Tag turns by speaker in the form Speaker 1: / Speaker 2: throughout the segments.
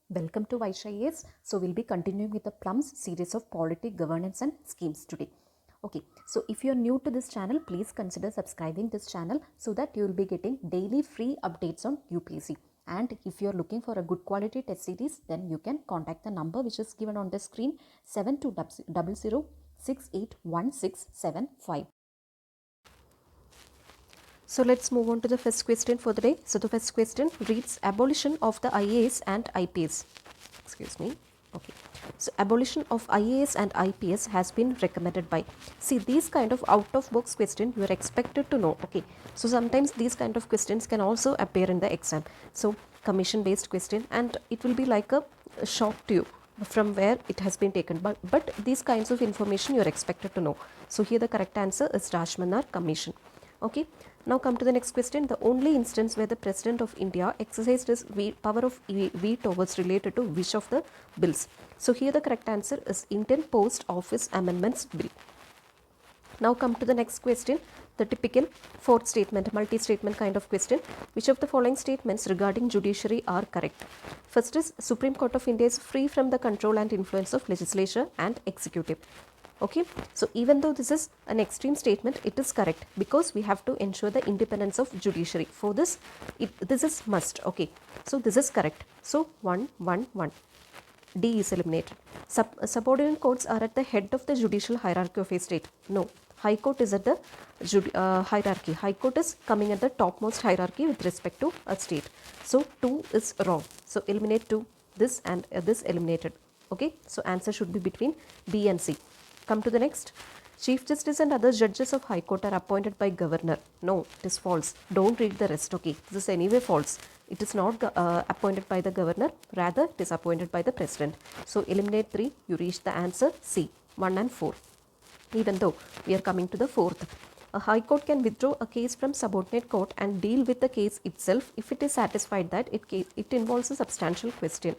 Speaker 1: Welcome to Vysh IAS. So we'll be continuing with the Plums series of polity, governance and schemes today. Okay, so if you're new to this channel, please consider subscribing this channel so that you will be getting daily free updates on UPSC. And if you're looking for a good quality test series, then you can contact the number which is given on the screen 7200681675. So let's move on to the first question for the day. So the first question reads abolition of the IAS and IPS. Excuse me. Okay. So abolition of IAS and IPS has been recommended by. See, these kind of out of box question you are expected to know. Okay. So sometimes these kind of questions can also appear in the exam. So commission based question, and it will be like a shock to you from where it has been taken, but these kinds of information you are expected to know. So here the correct answer is Rajmanar Commission. Okay, now come to the next question. The only instance where the President of India exercised his power of veto was related to which of the bills? So here the correct answer is Indian Post Office Amendments Bill. Now come to the next question, the typical fourth statement, multi-statement kind of question. Which of the following statements regarding judiciary are correct? First is Supreme Court of India is free from the control and influence of legislature and executive. Okay, so even though this is an extreme statement, it is correct because we have to ensure the independence of judiciary. For this, this is must. Okay, so this is correct. So 1, 1, 1. D is eliminated. Subordinate courts are at the head of the judicial hierarchy of a state. No. High Court is at the hierarchy. High Court is coming at the topmost hierarchy with respect to a state. So 2 is wrong. So eliminate 2. This and this eliminated. Okay. So answer should be between B and C. Come to the next. Chief Justice and other judges of High Court are appointed by Governor. No, it is false. Don't read the rest. Okay. This is anyway false. It is not appointed by the Governor. Rather, it is appointed by the President. So eliminate 3. You reach the answer C. 1 and 4. Even though we are coming to the fourth. A High Court can withdraw a case from subordinate court and deal with the case itself if it is satisfied that it involves a substantial question,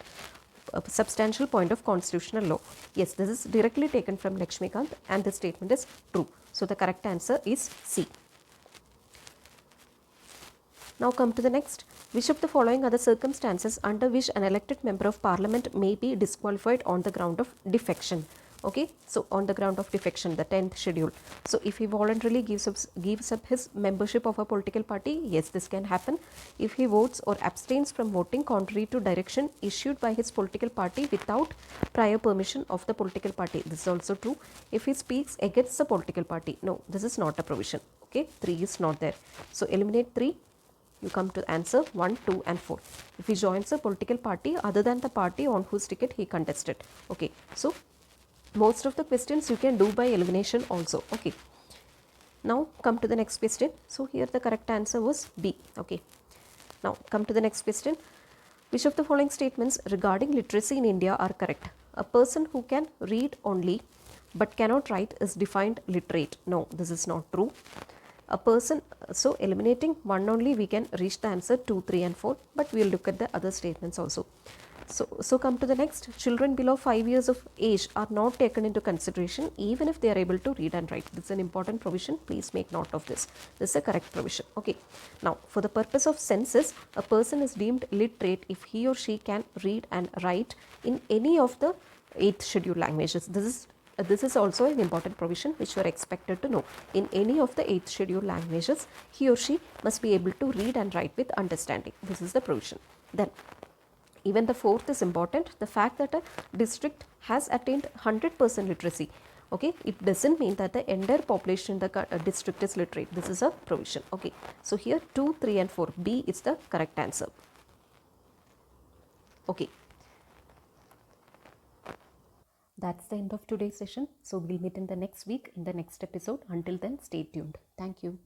Speaker 1: a substantial point of constitutional law. Yes, this is directly taken from Lakshmikant and this statement is true. So the correct answer is C. Now come to the next. Which of the following are the circumstances under which an elected member of parliament may be disqualified on the ground of defection? Okay, so on the ground of defection, the 10th schedule. So if he voluntarily gives up his membership of a political party, yes, this can happen. If he votes or abstains from voting contrary to direction issued by his political party without prior permission of the political party, this is also true. If he speaks against the political party, no, this is not a provision. Okay, 3 is not there. So eliminate 3. You come to answer 1, 2 and 4. If he joins a political party other than the party on whose ticket he contested. Okay, so most of the questions you can do by elimination also. Okay, now come to the next question. So here the correct answer was B. Okay, now come to the next question. Which of the following statements regarding literacy in India are correct? A person who can read only but cannot write is defined literate. No, this is not true. A person, so eliminating 1 only we can reach the answer 2, 3 and 4, but we will look at the other statements also. So come to the next. Children below 5 years of age are not taken into consideration even if they are able to read and write. This is an important provision. Please make note of this. This is a correct provision. Okay. Now, for the purpose of census, a person is deemed literate if he or she can read and write in any of the 8th schedule languages. This is also an important provision which you are expected to know. In any of the 8th schedule languages, he or she must be able to read and write with understanding. This is the provision. Then, even the fourth is important. The fact that a district has attained 100% literacy. Okay, it doesn't mean that the entire population in the district is literate. This is a provision. Okay, so here 2, 3 and 4. B is the correct answer. Okay. That's the end of today's session. So we'll meet in the next week in the next episode. Until then, stay tuned. Thank you.